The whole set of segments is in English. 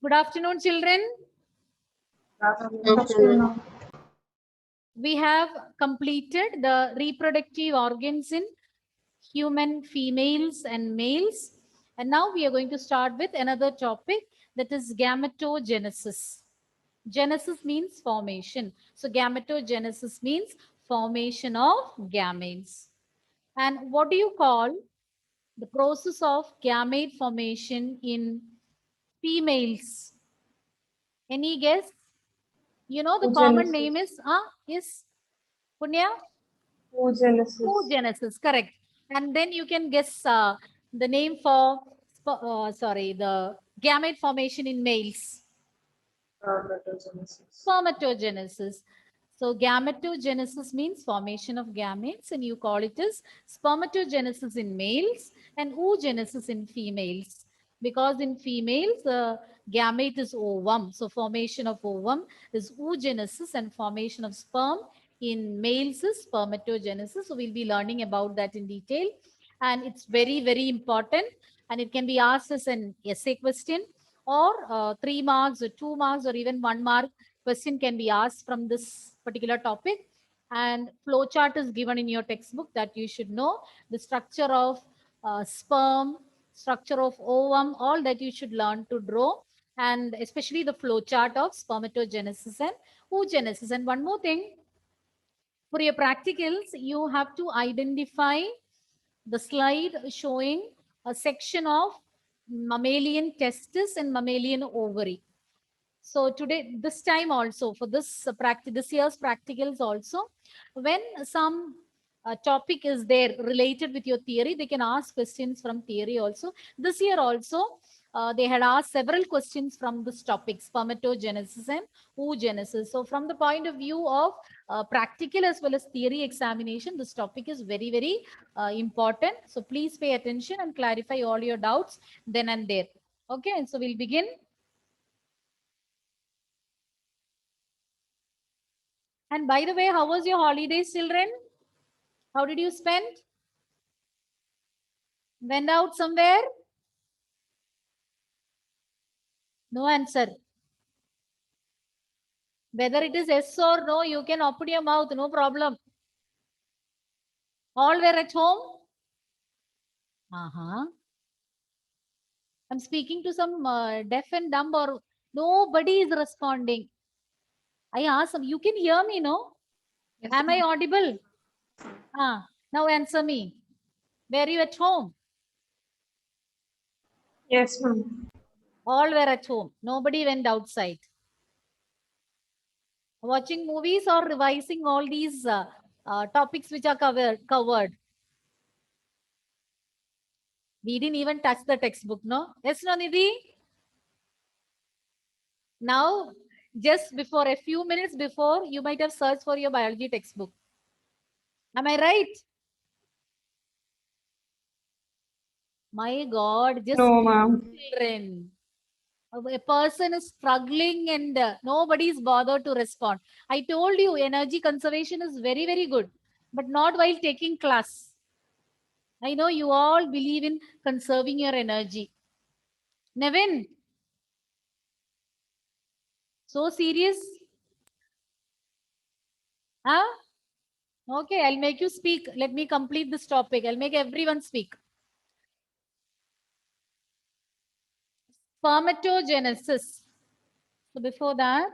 Good afternoon, children. Afternoon. We have completed the reproductive organs in human females and males. And now we are going to start with another topic, that is gametogenesis. Genesis means formation. So gametogenesis means formation of gametes. And what do you call the process of gamete formation in females? Any guess? You know the common name is Punya? Oogenesis. Oogenesis, correct. And then you can guess the name for the gamete formation in males. Spermatogenesis. So gametogenesis means formation of gametes, and you call it as spermatogenesis in males and oogenesis in females. Because in females, gamete is ovum. So formation of ovum is oogenesis, and formation of sperm in males is spermatogenesis. So we'll be learning about that in detail. And it's very, very important. And it can be asked as an essay question, or 3 marks or 2 marks or even 1 mark question can be asked from this particular topic. And flowchart is given in your textbook that you should know the structure of sperm, structure of ovum, all that you should learn to draw, and especially the flowchart of spermatogenesis and oogenesis. And one more thing, for your practicals, you have to identify the slide showing a section of mammalian testis and mammalian ovary. So today, this time also, for this this year's practicals also, when some topic is there related with your theory, they can ask questions from theory also. This year also, they had asked several questions from this topic, spermatogenesis and oogenesis. So from the point of view of practical as well as theory examination, this topic is very, very important. So please pay attention and clarify all your doubts then and there. Okay, and so we'll begin. And by the way, how was your holidays, children? How did you spend? Went out somewhere? No answer. Whether it is yes or no, you can open your mouth, no problem. All were at home? I'm speaking to some deaf and dumb, or nobody is responding. I asked them, you can hear me, no? Yes, Am I audible? Now answer me. Were you at home? Yes, ma'am. All were at home. Nobody went outside. Watching movies or revising all these topics which are covered. We didn't even touch the textbook, no? Yes, no, Nidhi? Now, just before, a few minutes before, you might have searched for your biology textbook. Am I right? My God, just No, ma'am. children. A person is struggling and nobody is bothered to respond. I told you, energy conservation is very, very good, but not while taking class. I know you all believe in conserving your energy. Nevin, so serious? Huh? Okay, I'll make you speak. Let me complete this topic. I'll make everyone speak. Spermatogenesis. So before that,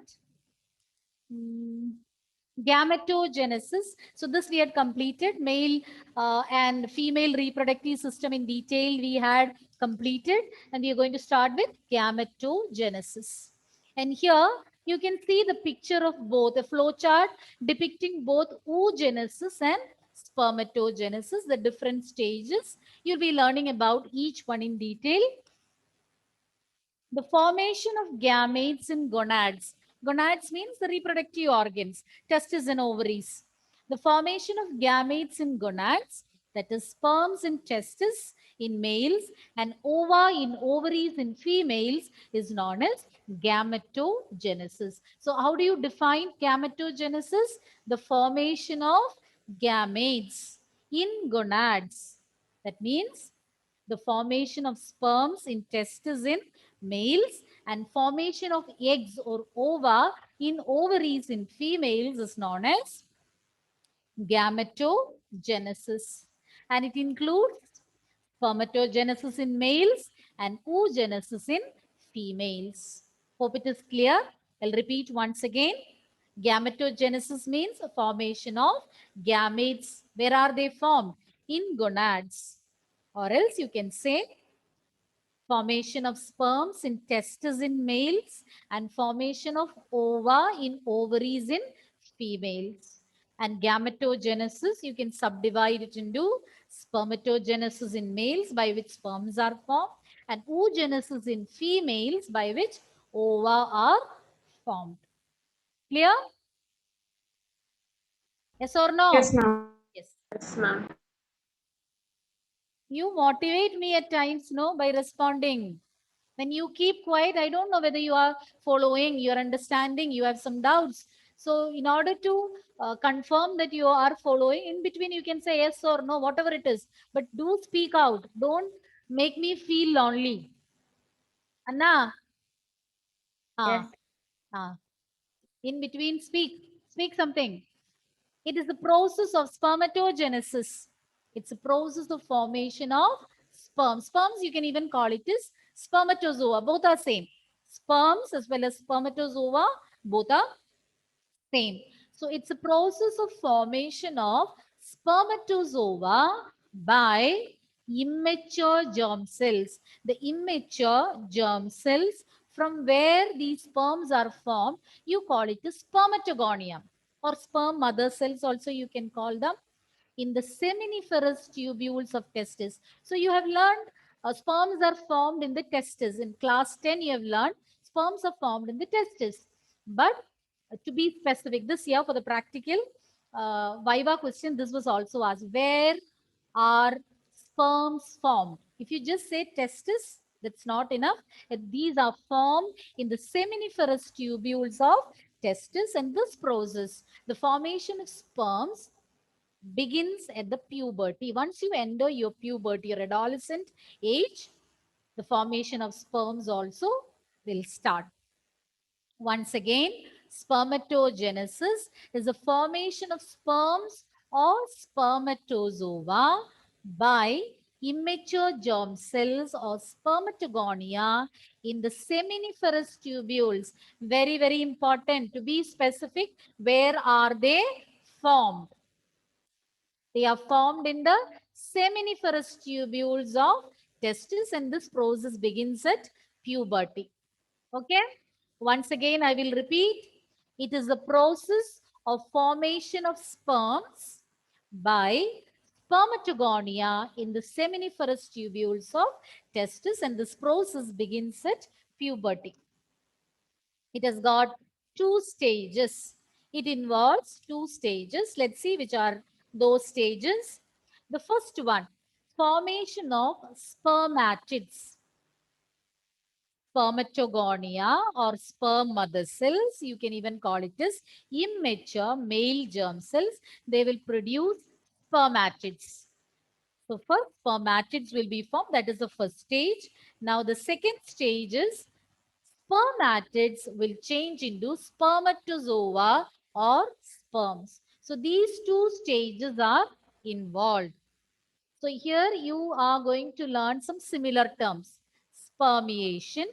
gametogenesis. So this we had completed. Male and female reproductive system in detail we had completed. And we are going to start with gametogenesis. And here you can see the picture of both, a flow chart depicting both oogenesis and spermatogenesis, the different stages. You'll be learning about each one in detail. The formation of gametes in gonads. Gonads means the reproductive organs, testes and ovaries. The formation of gametes in gonads, that is sperms in testes in males and ova in ovaries in females, is known as gametogenesis. So how do you define gametogenesis? The formation of gametes in gonads. That means The formation of sperms in testes in males and formation of eggs or ova in ovaries in females is known as gametogenesis. And it includes spermatogenesis in males and oogenesis in females. Hope it is clear. I'll repeat once again. Gametogenesis means a formation of gametes. Where are they formed? In gonads. Or else you can say formation of sperms in testes in males and formation of ova in ovaries in females. And gametogenesis, you can subdivide it into spermatogenesis in males by which sperms are formed and oogenesis in females by which ova are formed. Clear? Yes or no? Yes, ma'am. Yes. Yes, ma'am. You motivate me at times, no, by responding. When you keep quiet, I don't know whether you are following, you're understanding, you have some doubts. So in order to confirm that you are following, in between you can say yes or no, whatever it is. But do speak out. Don't make me feel lonely. Anna, Yes. ah, ah. In between speak. Speak something. It is the process of spermatogenesis. It's a process of formation of sperm. Sperms, you can even call it as spermatozoa. Both are same. Sperms as well as spermatozoa, both are same. So it's a process of formation of spermatozoa by immature germ cells. The immature germ cells from where these sperms are formed, you call it the spermatogonium or sperm mother cells also you can call them in the seminiferous tubules of testes. So you have learned sperms are formed in the testes. In class 10, you have learned sperms are formed in the testes. But to be specific, this year for the practical Viva question, this was also asked. Where are sperms formed? If you just say testes, that's not enough. These are formed in the seminiferous tubules of testes, and this process, the formation of sperms, begins at the puberty. Once you enter your puberty, your adolescent age, the formation of sperms also will start. Once again, spermatogenesis is the formation of sperms or spermatozoa by immature germ cells or spermatogonia in the seminiferous tubules. Very, very important to be specific. Where are they formed? They are formed in the seminiferous tubules of testes, and this process begins at puberty. Okay. Once again, I will repeat. It is the process of formation of sperms by spermatogonia in the seminiferous tubules of testes, and this process begins at puberty. It has got two stages. It involves two stages. Let's see which are those stages. The first one, formation of spermatids. Spermatogonia or sperm mother cells, you can even call it as immature male germ cells. They will produce spermatids. So first spermatids will be formed. That is the first stage. Now the second stage is spermatids will change into spermatozoa or sperms. So these two stages are involved. So here you are going to learn some similar terms. Spermiation,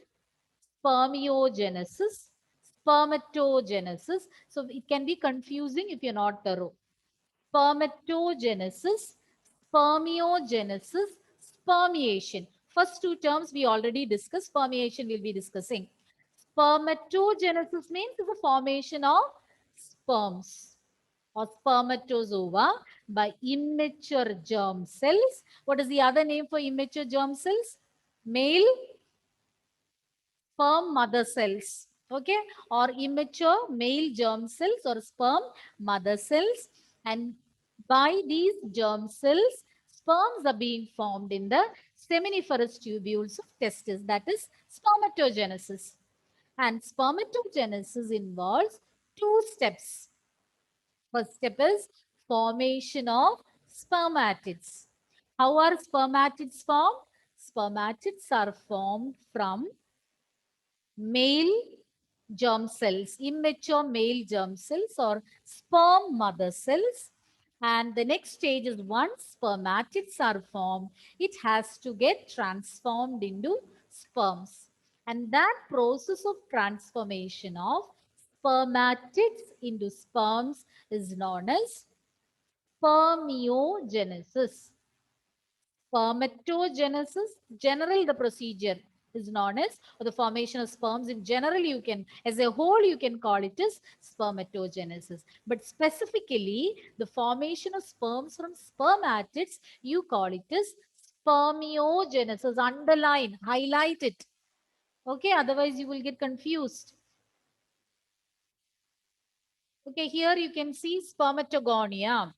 spermiogenesis, spermatogenesis. So it can be confusing if you're not thorough. Spermatogenesis, spermiogenesis, spermiation. First two terms we already discussed. Spermiation we'll be discussing. Spermatogenesis means the formation of sperms or spermatozoa by immature germ cells. What is the other name for immature germ cells? Male sperm mother cells. Okay, or immature male germ cells or sperm mother cells. And by these germ cells, sperms are being formed in the seminiferous tubules of testes. That is spermatogenesis. And spermatogenesis involves two steps. First step is formation of spermatids. How are spermatids formed? spermatids are formed from male germ cells, immature male germ cells or sperm mother cells. And the next stage is once spermatids are formed, it has to get transformed into sperms. And that process of transformation of spermatids into sperms is known as spermiogenesis. Spermatogenesis, general the procedure is known as, or the formation of sperms in general, you can, as a whole, you can call it as spermatogenesis. But specifically, the formation of sperms from spermatids, you call it as spermiogenesis. Underline, highlight it. Okay, otherwise you will get confused. Okay, here you can see spermatogonia.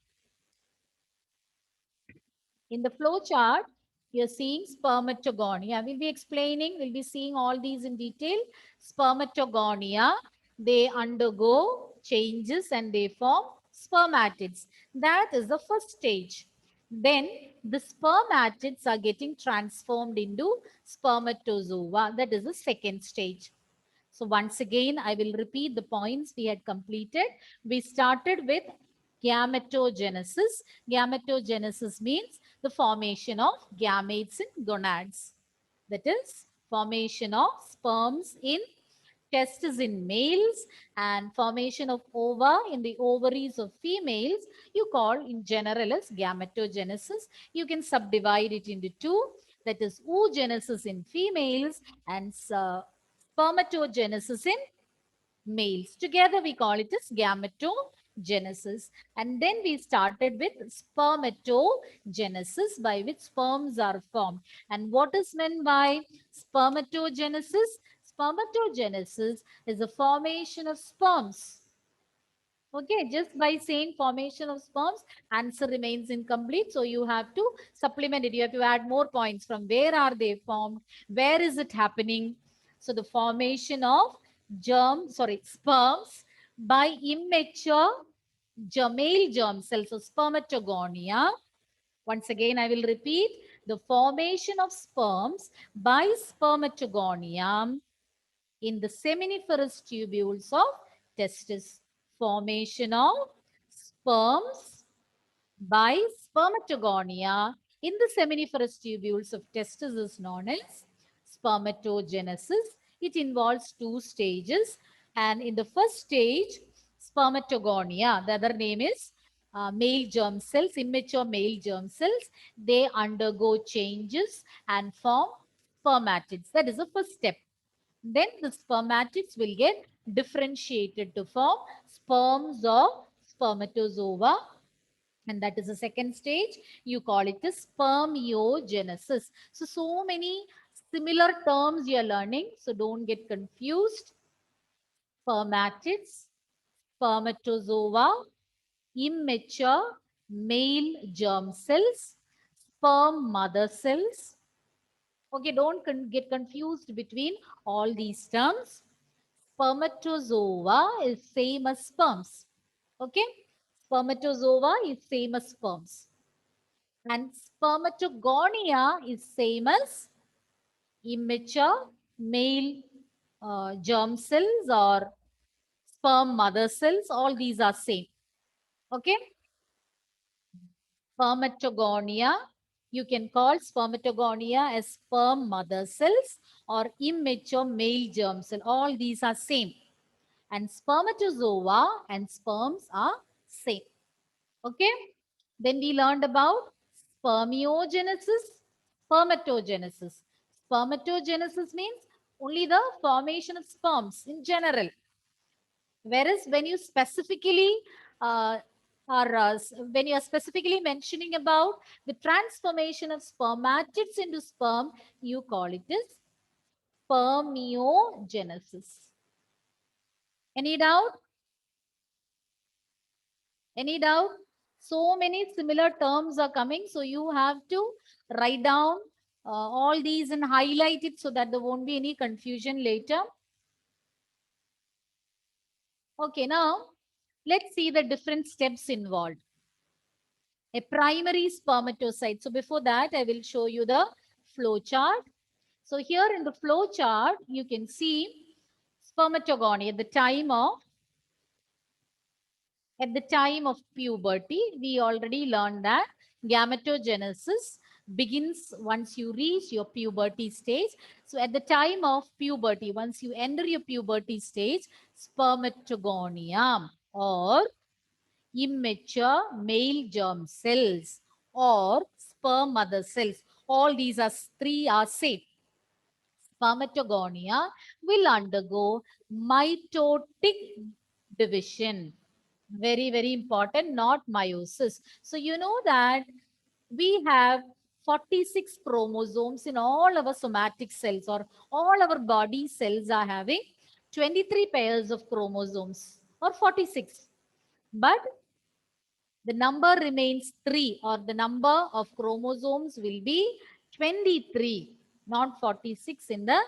In the flow chart, you're seeing spermatogonia. We'll be explaining, we'll be seeing all these in detail. Spermatogonia, they undergo changes and they form spermatids. That is the first stage. Then the spermatids are getting transformed into spermatozoa. That is the second stage. So once again, I will repeat the points we had completed. We started with gametogenesis. Gametogenesis means the formation of gametes in gonads. That is formation of sperms in testes in males and formation of ova in the ovaries of females. You call in general as gametogenesis. You can subdivide it into two. That is oogenesis in females and spermatogenesis in males. Together we call it as gametogenesis. And then we started with spermatogenesis, by which sperms are formed. And what is meant by spermatogenesis? Spermatogenesis is the formation of sperms. Okay, just by saying formation of sperms, answer remains incomplete. So you have to supplement it. You have to add more points. From where are they formed? Where is it happening? So the formation of sperms by immature male germ cells, so spermatogonia. Once again, I will repeat the formation of sperms by spermatogonia in the seminiferous tubules of testis. Formation of sperms by spermatogonia in the seminiferous tubules of testis is known as spermatogenesis. It involves two stages. And in the first stage, spermatogonia, the other name is male germ cells, immature male germ cells, they undergo changes and form spermatids. That is the first step. Then the spermatids will get differentiated to form sperms or spermatozoa. And that is the second stage. You call it the spermiogenesis. So many similar terms you are learning. So don't get confused. Spermatids, spermatozoa, immature male germ cells, sperm mother cells. Okay, don't get confused between all these terms. Spermatozoa is same as sperms. Okay, spermatozoa is same as sperms. And spermatogonia is same as immature male germ cells or sperm mother cells. All these are same. Okay. Spermatogonia, you can call spermatogonia as sperm mother cells or immature male germ cell. All these are same. And spermatozoa and sperms are same. Okay. Then we learned about spermiogenesis, spermatogenesis. Spermatogenesis means only the formation of sperms in general. Whereas when you specifically when you are specifically mentioning about the transformation of spermatids into sperm, you call it as spermiogenesis. Any doubt? Any doubt? So many similar terms are coming. So you have to write down all these and highlight it so that there won't be any confusion later. Okay, now let's see the different steps involved. A primary spermatocyte. So before that, I will show you the flow chart. So here in the flow chart, you can see spermatogony at the time of puberty. We already learned that gametogenesis begins once you reach your puberty stage. So at the time of puberty, once you enter your puberty stage, spermatogonia or immature male germ cells or sperm mother cells. All these are three are safe. Spermatogonia will undergo mitotic division. Very, very important, not meiosis. So you know that we have 46 chromosomes in all our somatic cells, or all our body cells are having 23 pairs of chromosomes or 46. But the number remains 3, or the number of chromosomes will be 23, not 46 in the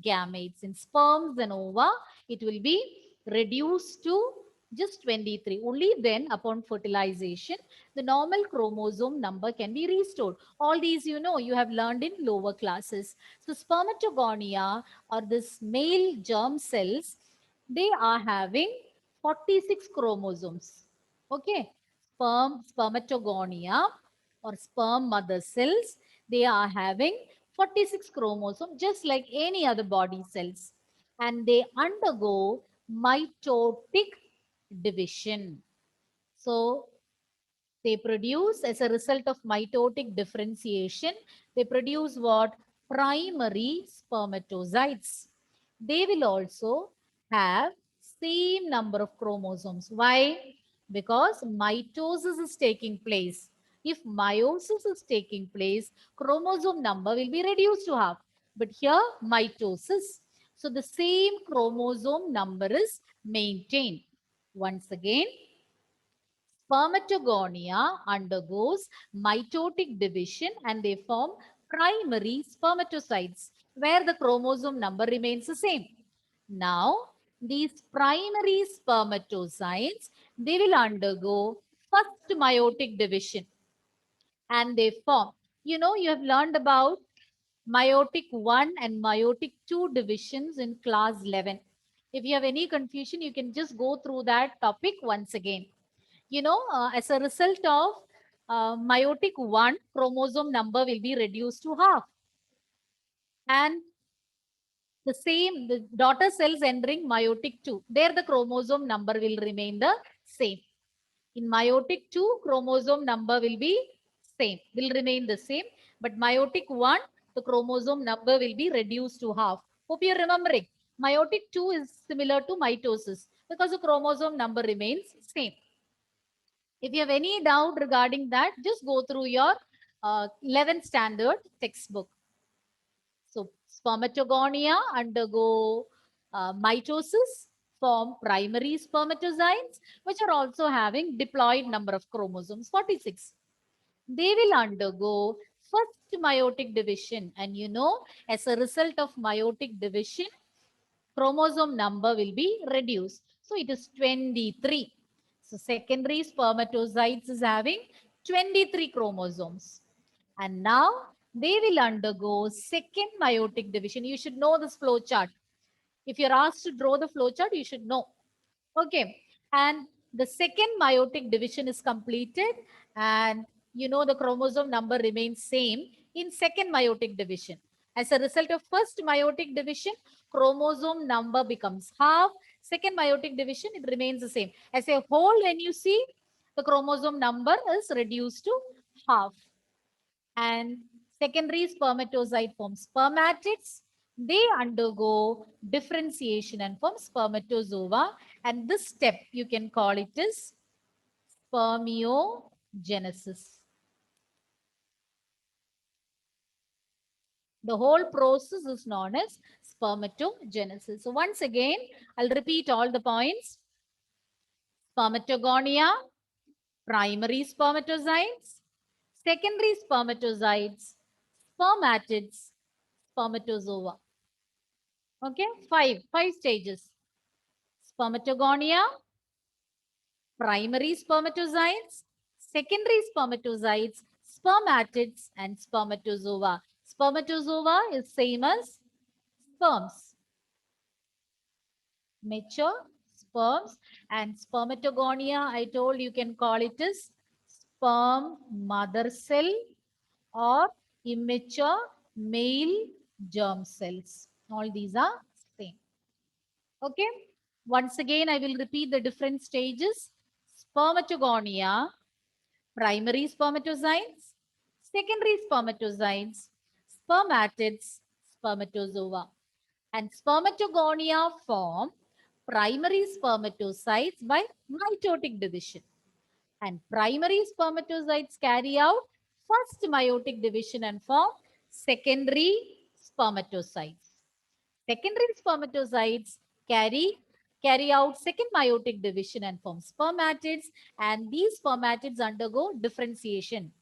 gametes. In sperms and ova, it will be reduced to just 23. Only then, upon fertilization, the normal chromosome number can be restored. All these, you know, you have learned in lower classes. So spermatogonia, or this male germ cells, they are having 46 chromosomes. Okay. Spermatogonia or sperm mother cells, they are having 46 chromosomes just like any other body cells, and they undergo mitotic division. So they produce, as a result of mitotic differentiation, they produce what? Primary spermatocytes. They will also have same number of chromosomes. Why? Because mitosis is taking place. If meiosis is taking place, chromosome number will be reduced to half. But here, mitosis. So the same chromosome number is maintained. Once again, spermatogonia undergoes mitotic division and they form primary spermatocytes where the chromosome number remains the same. Now, these primary spermatocytes, they will undergo first meiotic division and they form. You know, you have learned about meiotic 1 and meiotic 2 divisions in class 11. If you have any confusion, you can just go through that topic once again. You know, as a result of meiotic 1, chromosome number will be reduced to half. And the daughter cells entering meiotic 2, there the chromosome number will remain the same. In meiotic 2, chromosome number will remain the same. But meiotic 1, the chromosome number will be reduced to half. Hope you're remembering. Meiotic 2 is similar to mitosis because the chromosome number remains same. If you have any doubt regarding that, just go through your 11th standard textbook. So spermatogonia undergo mitosis, form primary spermatocytes, which are also having diploid number of chromosomes, 46. They will undergo first meiotic division. And you know, as a result of meiotic division, chromosome number will be reduced. So it is 23. So secondary spermatocytes is having 23 chromosomes. And now they will undergo second meiotic division. You should know this flow chart. If you're asked to draw the flow chart, you should know. Okay. And the second meiotic division is completed, and you know the chromosome number remains same in second meiotic division. As a result of first meiotic division, chromosome number becomes half. Second meiotic division, it remains the same. As a whole, when you see, the chromosome number is reduced to half. And secondary spermatocyte form spermatids. They undergo differentiation and form spermatozoa. And this step, you can call it as spermiogenesis. The whole process is known as spermatogenesis. So once again, I'll repeat all the points. Spermatogonia, primary spermatocytes, secondary spermatocytes, spermatids, spermatozoa. Okay, five stages. Spermatogonia, primary spermatocytes, secondary spermatocytes, spermatids, and spermatozoa. Spermatozoa is same as sperms. Mature sperms, and spermatogonia, I told you can call it as sperm mother cell or immature male germ cells. All these are same. Okay. Once again, I will repeat the different stages. Spermatogonia, primary spermatocytes, secondary spermatocytes, spermatids, spermatozoa. And spermatogonia form primary spermatocytes by mitotic division. And primary spermatocytes carry out first meiotic division and form secondary spermatocytes. Secondary spermatocytes carry out second meiotic division and form spermatids, and these spermatids undergo differentiation.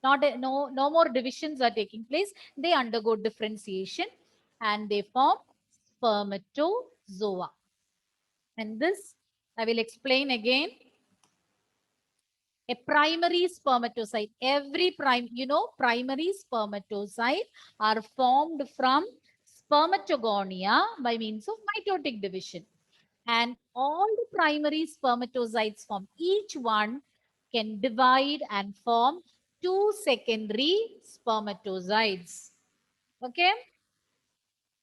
No more divisions are taking place. They undergo differentiation and they form spermatozoa. And this I will explain again. A primary spermatocyte, primary spermatocyte are formed from spermatogonia by means of mitotic division. And all the primary spermatocytes form, each one can divide and form two secondary spermatocytes. Okay.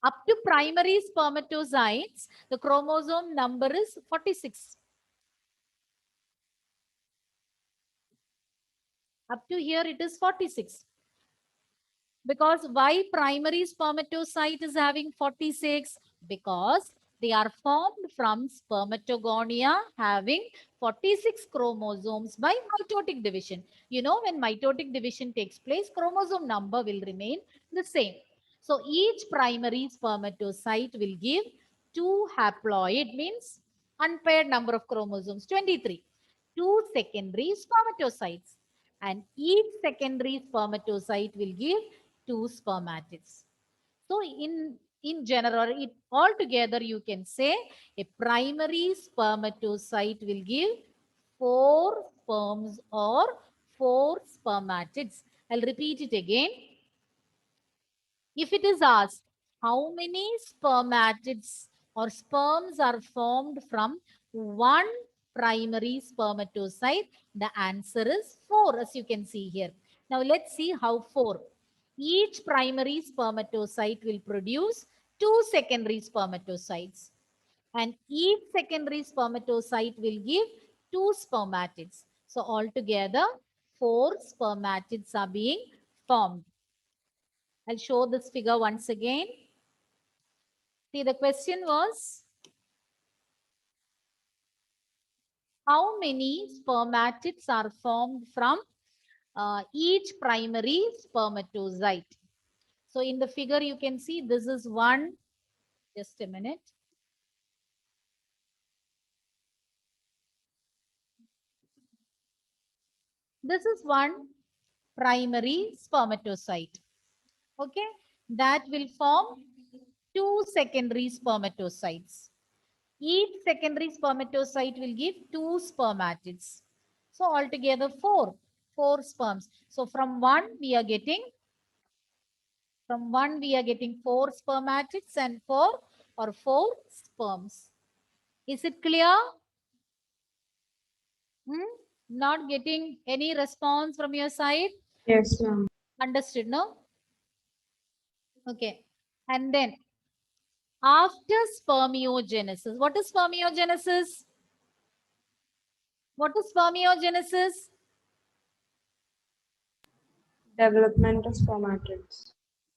Up to primary spermatocytes, the chromosome number is 46. Up to here, it is 46. Because why primary spermatocyte is having 46? Because they are formed from spermatogonia having 46 chromosomes by mitotic division. You know, when mitotic division takes place, chromosome number will remain the same. So each primary spermatocyte will give two haploid, means unpaired number of chromosomes, 23. Two secondary spermatocytes. And each secondary spermatocyte will give two spermatids. So in general, it altogether you can say a primary spermatocyte will give four sperms or four spermatids. I'll repeat it again. If it is asked how many spermatids or sperms are formed from one primary spermatocyte, the answer is 4, as you can see here. Now let's see how 4. Each primary spermatocyte will produce two secondary spermatocytes, and each secondary spermatocyte will give two spermatids. So altogether, 4 spermatids are being formed. I'll show this figure once again. See, the question was, how many spermatids are formed from each primary spermatocyte? So in the figure, you can see this is one. Just a minute. This is one primary spermatocyte. Okay, that will form two secondary spermatocytes. Each secondary spermatocyte will give two spermatids. So altogether four sperms. So from one we are getting four spermatids and four sperms. Is it clear? Not getting any response from your side? Yes, ma'am. Understood, no? Okay. And then after spermiogenesis, what is spermiogenesis? What is spermiogenesis? Development of spermatids.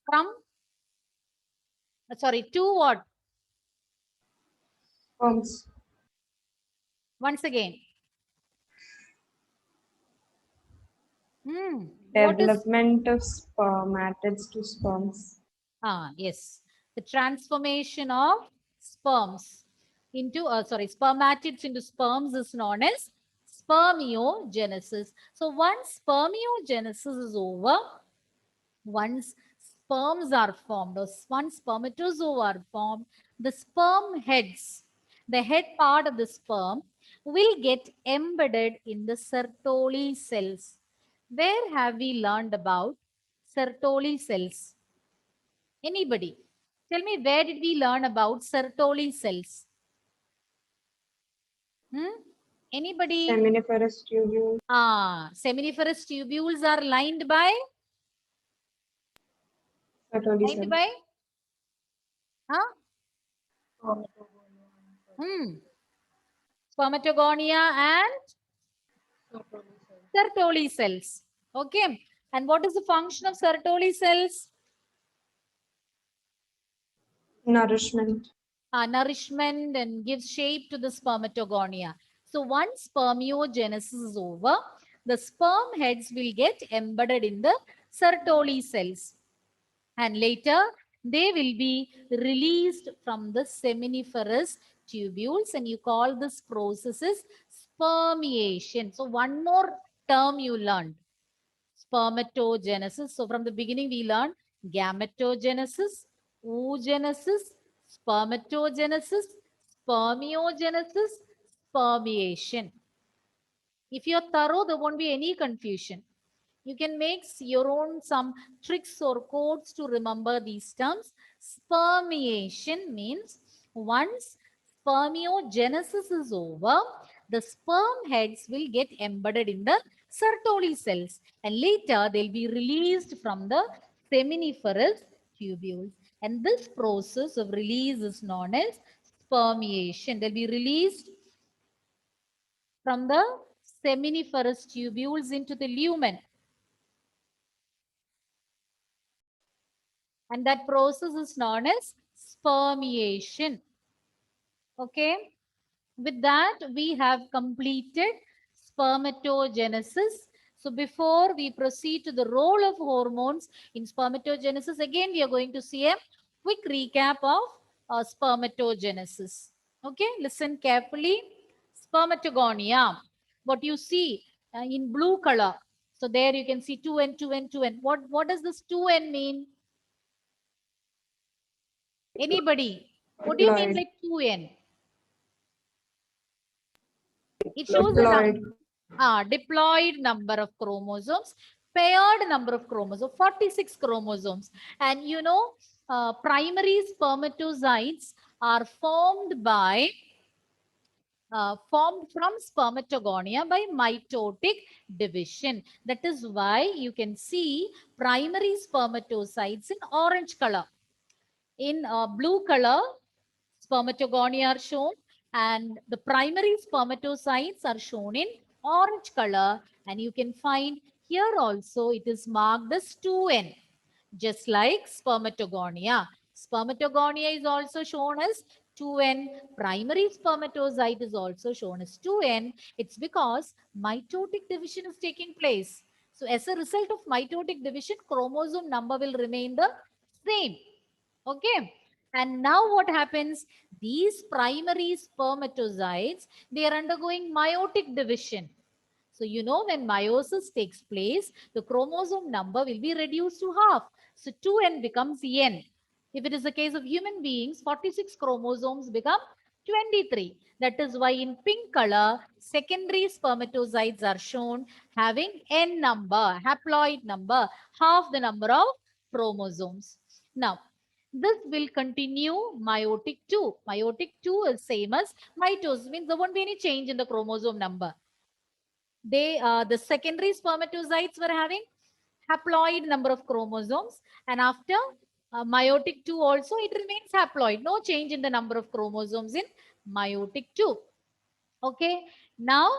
From, sorry, to what? Sperms. Once again. What is? Development of spermatids to sperms. Yes. The transformation of sperms into, spermatids into sperms is known as spermiogenesis. So once spermiogenesis is over, once sperms are formed, or once spermatozoa are formed, the sperm heads, the head part of the sperm will get embedded in the Sertoli cells. Where have we learned about Sertoli cells? Anybody? Tell me, where did we learn about Sertoli cells? Anybody? Seminiferous tubule. Seminiferous tubules are lined by? Sertoli Lined cells. by? Spermatogonia and Sertoli cells. Okay. And what is the function of Sertoli cells? Nourishment. Nourishment and gives shape to the spermatogonia. So once spermiogenesis is over, the sperm heads will get embedded in the Sertoli cells. And later, they will be released from the seminiferous tubules, and you call this process is spermiation. So one more term you learned, spermatogenesis. So from the beginning, we learned gametogenesis, oogenesis, spermatogenesis, spermiogenesis, spermiation. If you're thorough, there won't be any confusion. You can make your own some tricks or codes to remember these terms. Spermiation means once spermiogenesis is over, the sperm heads will get embedded in the Sertoli cells and later they'll be released from the seminiferous tubules. And this process of release is known as spermiation. They'll be released from the seminiferous tubules into the lumen. And that process is known as spermiation. Okay. With that, we have completed spermatogenesis. So before we proceed to the role of hormones in spermatogenesis, again, we are going to see a quick recap of spermatogenesis. Okay, listen carefully. Spermatogonia. What you see in blue color. So there you can see 2n, 2n, 2n. What does this 2n mean? Anybody? What do you mean by 2n? It shows Diploid. a diploid number of chromosomes, paired number of chromosomes, 46 chromosomes. And you know, primary spermatozoites are formed by formed from spermatogonia by mitotic division. That is why you can see primary spermatocytes in orange color. In blue color, spermatogonia are shown and the primary spermatocytes are shown in orange color, and you can find here also it is marked as 2n, just like spermatogonia. Spermatogonia is also shown as 2n. Primary spermatocyte is also shown as 2n. It's because mitotic division is taking place. So as a result of mitotic division, chromosome number will remain the same. Okay. And now what happens? These primary spermatozoites, they are undergoing meiotic division. So you know when meiosis takes place, the chromosome number will be reduced to half. So 2n becomes n. If it is the case of human beings, 46 chromosomes become 23. That is why in pink color, secondary spermatozoites are shown having n number, haploid number, half the number of chromosomes. Now, this will continue meiotic 2. Meiotic 2 is same as mitosis, means there won't be any change in the chromosome number. The secondary spermatozoites were having haploid number of chromosomes, and after meiotic 2 also it remains haploid. No change in the number of chromosomes in meiotic 2. Okay, now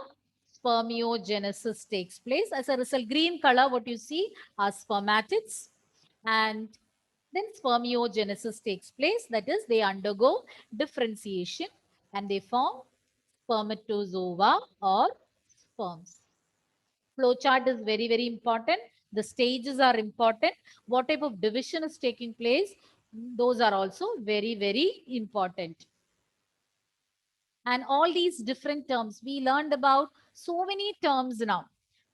spermiogenesis takes place. As a result, green color, what you see are spermatids, and then spermiogenesis takes place. That is, they undergo differentiation and they form spermatozoa or sperms. Flowchart is very, very important. The stages are important. What type of division is taking place? Those are also very, very important. And all these different terms, we learned about so many terms now.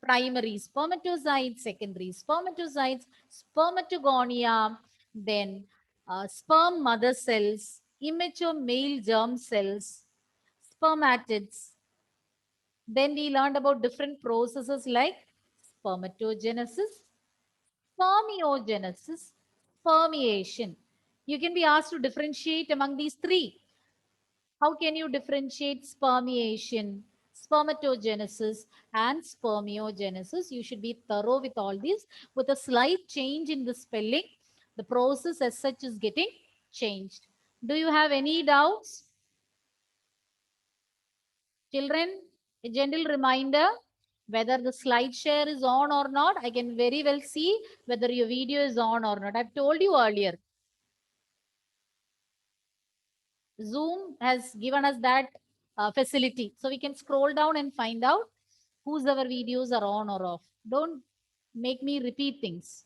Primary spermatozoites, secondary spermatozoites, spermatogonia, then sperm mother cells, immature male germ cells, spermatids. Then we learned about different processes like spermatogenesis, spermiogenesis, Spermiation. You can be asked to differentiate among these three. How can you differentiate spermiation, spermatogenesis, and spermiogenesis? You should be thorough with all these. With a slight change in the spelling, the process as such is getting changed. Do you have any doubts? Children, a gentle reminder, whether the slide share is on or not, I can very well see whether your video is on or not. I've told you earlier. Zoom has given us that facility. So we can scroll down and find out whose our videos are on or off. Don't make me repeat things.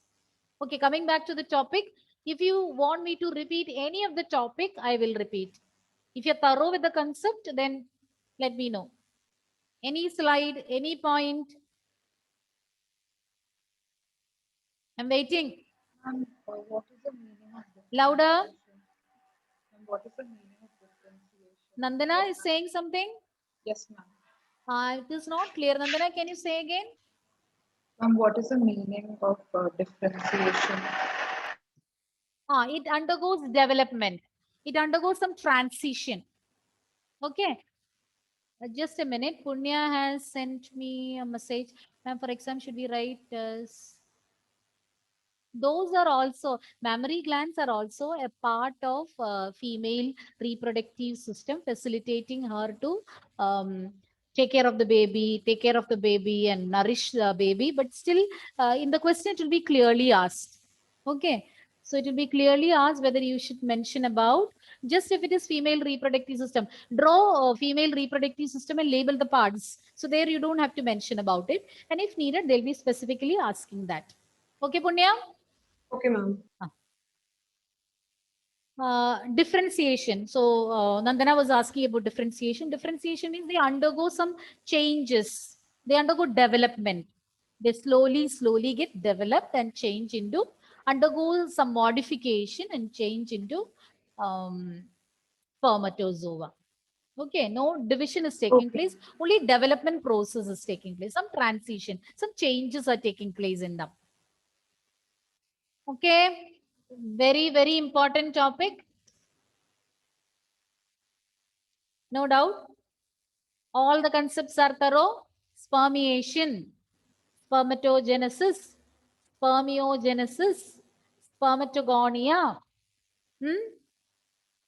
Okay, coming back to the topic. If you want me to repeat any of the topic, I will repeat. If you're thorough with the concept, then let me know. Any slide, any point? I'm waiting. What is the meaning of Louder. differentiation? What is the meaning of differentiation? Nandana is saying something. Yes, ma'am. It is not clear. Nandana, can you say again? What is the meaning of differentiation? It undergoes development. It undergoes some transition. Okay. Just a minute. Punya has sent me a message. Ma'am, for exam, should we write those are also, mammary glands are also a part of female reproductive system, facilitating her to take care of the baby and nourish the baby. But still, in the question, it will be clearly asked. Okay. So it will be clearly asked whether you should mention about, just if it is female reproductive system, draw a female reproductive system and label the parts. So there you don't have to mention about it. And if needed, they'll be specifically asking that. Okay, Punya? Okay, ma'am. Differentiation. So Nandana was asking about differentiation. Differentiation means they undergo some changes. They undergo development. They slowly get developed and change into, undergo some modification and change into spermatozoa. Okay, no division is taking Okay. place. Only development process is taking place. Some transition, some changes are taking place in them. Okay, very important topic. No doubt. All the concepts are thorough. Spermiation, spermatogenesis, spermiogenesis, spermatogonia.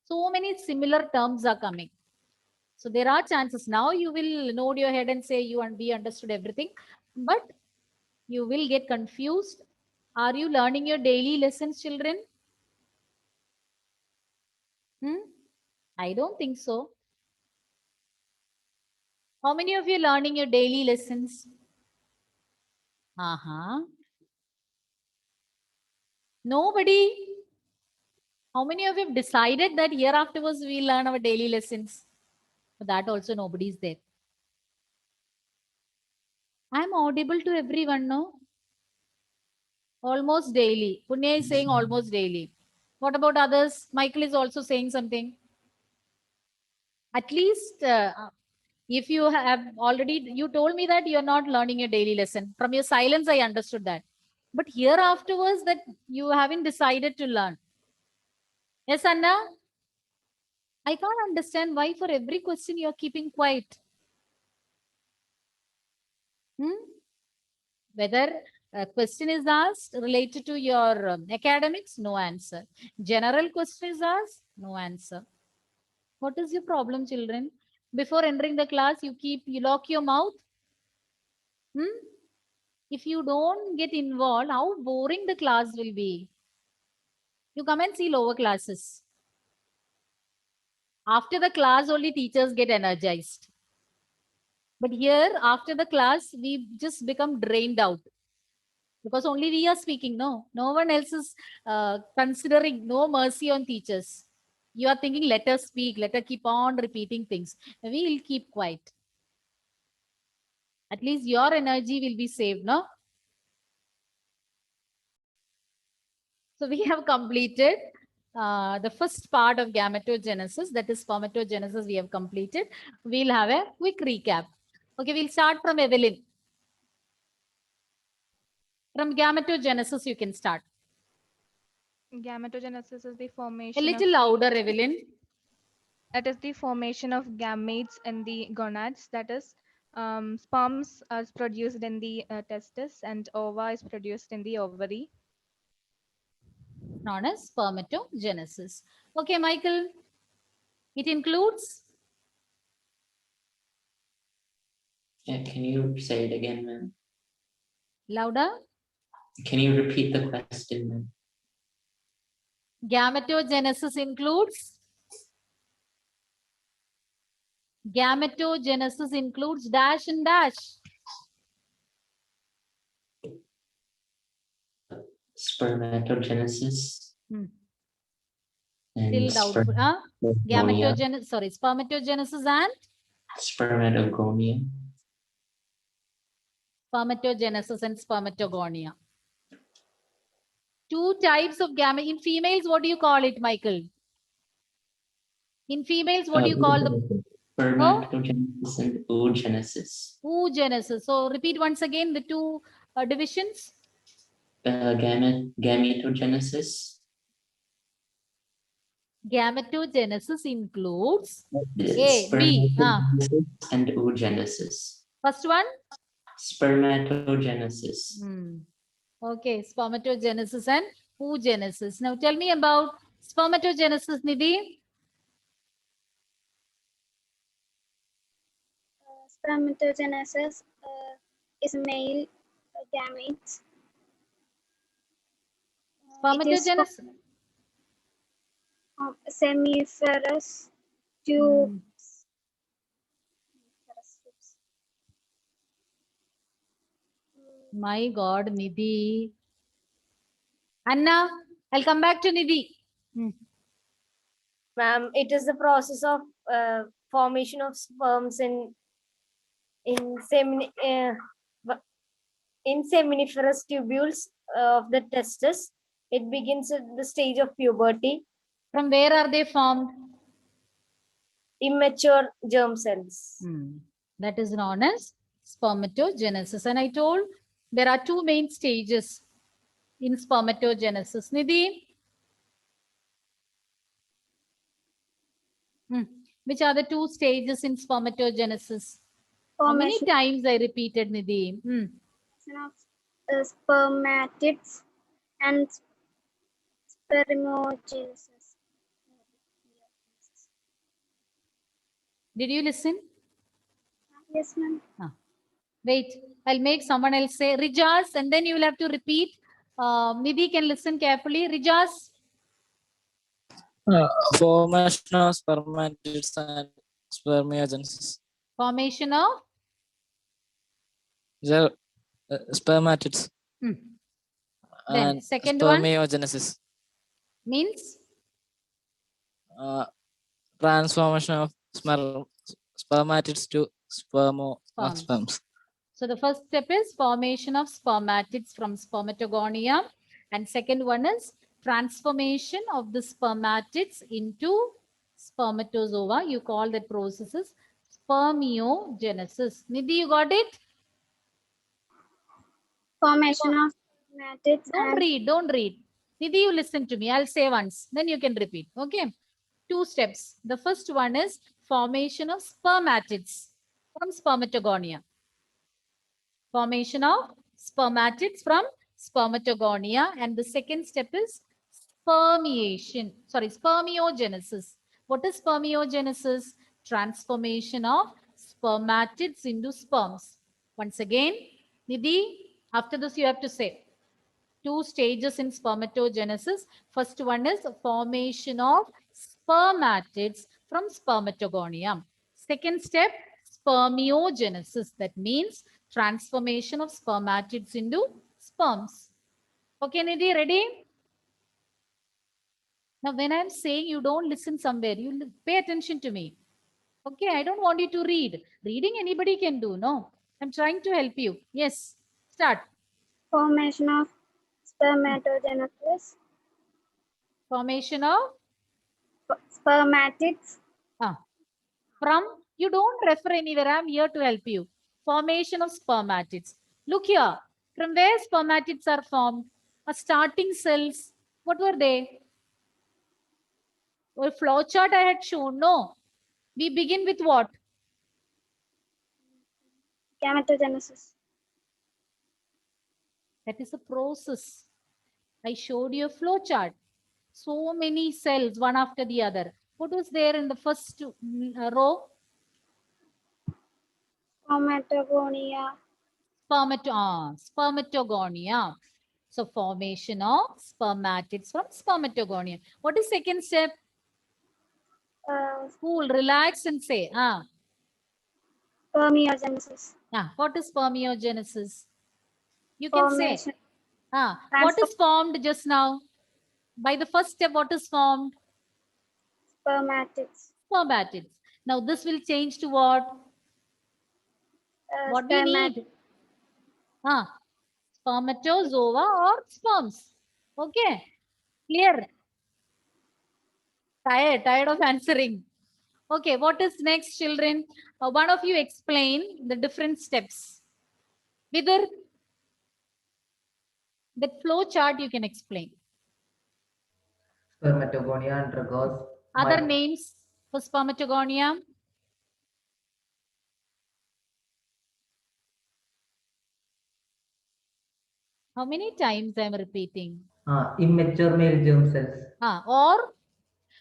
So many similar terms are coming. So there are chances. Now you will nod your head and say you and we understood everything, but you will get confused. Are you learning your daily lessons, children? I don't think so. How many of you are learning your daily lessons? Nobody. How many of you have decided that year afterwards we learn our daily lessons? For that also nobody is there. I'm audible to everyone, no? Almost daily. Punya is saying almost daily. What about others? Michael is also saying something. At least if you have already, you told me that you're not learning your daily lesson. From your silence, I understood that. But here afterwards that you haven't decided to learn. Yes, Anna? I can't understand why for every question you're keeping quiet. Whether a question is asked related to your academics, no answer. General question is asked, no answer. What is your problem, children? Before entering the class, you lock your mouth. If you don't get involved, how boring the class will be. You come and see lower classes. After the class, only teachers get energized. But here, after the class, we just become drained out. Because only we are speaking, no one else is considering, no mercy on teachers. You are thinking, let us speak, let us keep on repeating things. We will keep quiet. At least your energy will be saved, no? So we have completed the first part of gametogenesis, that is spermatogenesis, we have completed. We'll have a quick recap. Okay, we'll start from Evelyn. From gametogenesis, you can start. Gametogenesis is the A formation little louder, Evelyn. that is the formation of gametes in the gonads. That is, sperms are produced in the testis and ova is produced in the ovary. Known as spermatogenesis. Okay, Michael. It includes Can you say it again, ma'am? louder. Can you repeat the question, ma'am? Gametogenesis includes dash and dash. Spermatogenesis. Hmm. And Still doubtful. Spermatogenesis and spermatogonia. spermatogenesis and spermatogonia. Two types of gamete. In females, what do you call it, Michael? In females, what do you call the Spermatogenesis and oogenesis. oogenesis? So repeat once again the two divisions. Gametogenesis. Gametogenesis includes A, B. Spermatogenesis and oogenesis. First one. Spermatogenesis. Okay, spermatogenesis and oogenesis. Now tell me about spermatogenesis, Nidhi. Spermatogenesis is male gametes. Spermatogenesis. Semiferous tubes. My God, Nidhi. Anna, I'll come back to Nidhi. Ma'am, it is the process of formation of sperms in seminiferous tubules of the testis. It begins at the stage of puberty. From where are they formed? Immature germ cells. That is known as spermatogenesis. And I told there are two main stages in spermatogenesis. Nidhi? Which are the two stages in spermatogenesis? How many times I repeated, Nidhi? Of spermatids and spermogenesis. Did you listen? Yes, ma'am. Wait, I'll make someone else say Rijas, and then you will have to repeat. Nidhi can listen carefully. Rijas. Formation of spermatids and spermiogenesis. Formation of Spermatids. Then And second one spermiogenesis. means Transformation of spermatids to sperms. So the first step is formation of spermatids from spermatogonia, and second one is transformation of the spermatids into spermatozoa. You call that process as spermiogenesis. Nidhi, you got it? Formation of spermatids. Don't read. Nidhi, you listen to me. I'll say once, then you can repeat. Okay. Two steps. The first one is formation of spermatids from spermatogonia. Formation of spermatids from spermatogonia. And the second step is spermiogenesis. What is spermiogenesis? Transformation of spermatids into sperms. Once again, Nidhi, after this you have to say two stages in spermatogenesis. First one is formation of spermatids from spermatogonia. Second step, spermiogenesis. That means transformation of spermatids into sperms. Okay, Nidhi, ready? Now, when I'm saying you don't listen somewhere, you pay attention to me. Okay, I don't want you to read. Reading anybody can do, no? I'm trying to help you. Yes, start. Formation of spermatogenesis. Formation of spermatids. From, you don't refer anywhere. I'm here to help you. Formation of spermatids. Look here. From where spermatids are formed? Starting cells What were they? Or flow chart I had shown. No. We begin with what? Gametogenesis. That is a process. I showed you a flow chart. So many cells, one after the other. What was there in the first row? Spermatogonia. Spermatogonia. So formation of spermatids from spermatogonia. What is second step? Cool, relax and say. Spermiogenesis. What is spermiogenesis? You can say. Formation. What is formed just now? By the first step, what is formed? Spermatids. Spermatids. Now this will change to what? What we need? Spermatozoa or sperms. Okay. Clear? Tired of answering. Okay, what is next, children? One of you explain the different steps. Whether the flow chart you can explain. Spermatogonia undergoes Other names for spermatogonia? How many times I am repeating? immature male germ cells. Or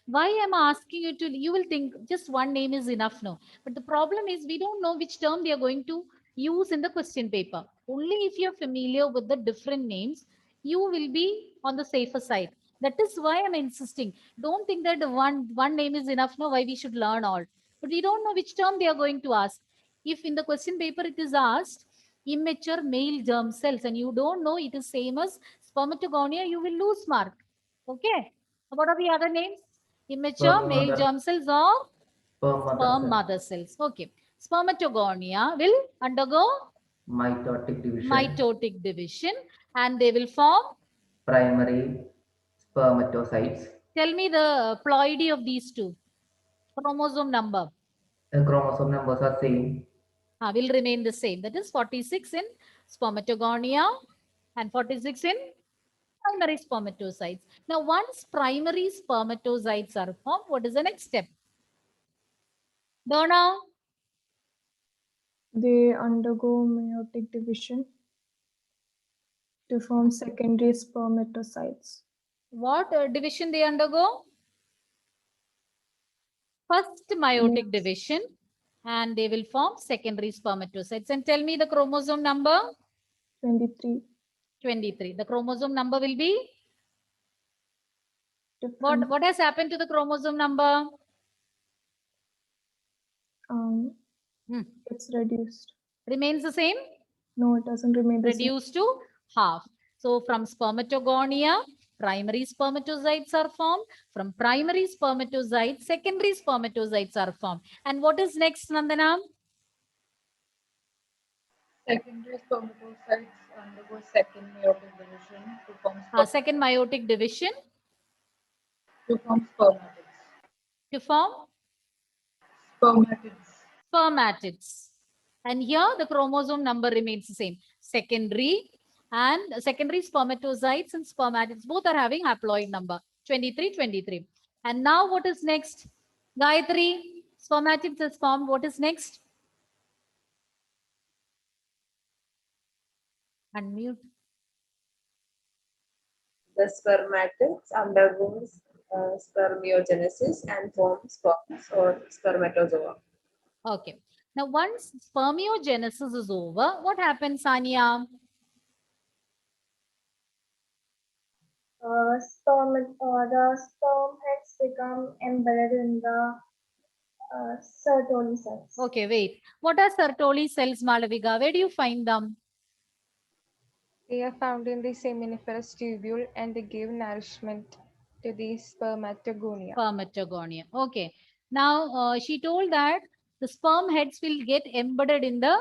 why I'm asking you to, you will think just one name is enough now. But the problem is we don't know which term we are going to use in the question paper. Only if you're familiar with the different names, you will be on the safer side. That is why I'm insisting. Don't think that one name is enough now, why we should learn all. But we don't know which term they are going to ask. If in the question paper it is asked, immature male germ cells, and you don't know it is same as spermatogonia, you will lose mark. Okay. What are the other names? Immature male germ cells or sperm mother cells. Okay. Spermatogonia will undergo mitotic division and they will form primary spermatocytes. Tell me the ploidy of these two. Chromosome number. The chromosome numbers are same. Will remain the same. That is 46 in spermatogonia and 46 in primary spermatocytes. Now, once primary spermatocytes are formed, what is the next step? Donna? They undergo meiotic division to form secondary spermatocytes. What division they undergo? First meiotic division, and they will form secondary spermatocytes. And tell me the chromosome number? 23. 23. The chromosome number will be? What has happened to the chromosome number? It's reduced. Remains the same? No, it doesn't remain the same. Reduced to half. So from spermatogonia, primary spermatocytes are formed. From primary spermatocytes, secondary spermatocytes are formed. And what is next, Nandana? Secondary spermatocytes undergo second meiotic division to form second meiotic division. To form spermatids. To form? Spermatids. Spermatids. And here the chromosome number remains the same. Secondary and secondary spermatocytes and spermatids both are having haploid number 23, 23. And now what is next? Gayatri, spermatids is formed. What is next? Unmute. The spermatids undergoes spermiogenesis and forms sperms or spermatozoa. Okay. Now, once spermiogenesis is over, what happens, Sania? The sperm heads become embedded in the Sertoli cells. Okay, wait. What are Sertoli cells, Malavika? Where do you find them? They are found in the seminiferous tubule and they give nourishment to the spermatogonia. Spermatogonia. Okay. Now, she told that the sperm heads will get embedded in the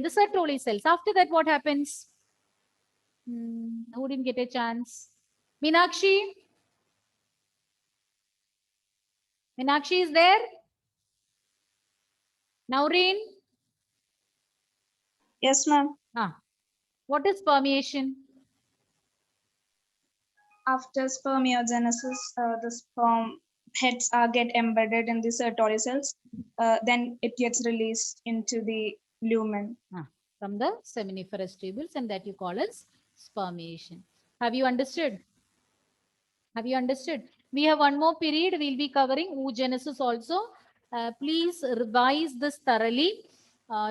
Sertoli cells. After that, what happens? Who didn't get a chance? Meenakshi? Meenakshi is there? Naureen? Yes, ma'am. What is permeation? After spermiogenesis, the sperm heads get embedded in the Sertoli cells. Then it gets released into the lumen. From the seminiferous tubules, and that you call as spermiation. Have you understood? Have you understood? We have one more period. We'll be covering oogenesis also. Please revise this thoroughly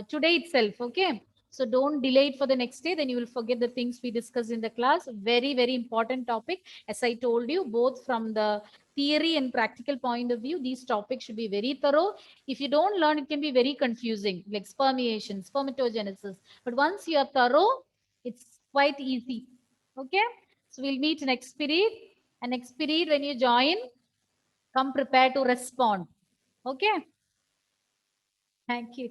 today itself. Okay. So don't delay it for the next day. Then you will forget the things we discussed in the class. Very, very important topic. As I told you, both from the theory and practical point of view, these topics should be very thorough. If you don't learn, it can be very confusing, like spermiation, spermatogenesis. But once you are thorough, it's quite easy. Okay. So we'll meet next period. And next period, when you join, come prepared to respond. Okay. Thank you.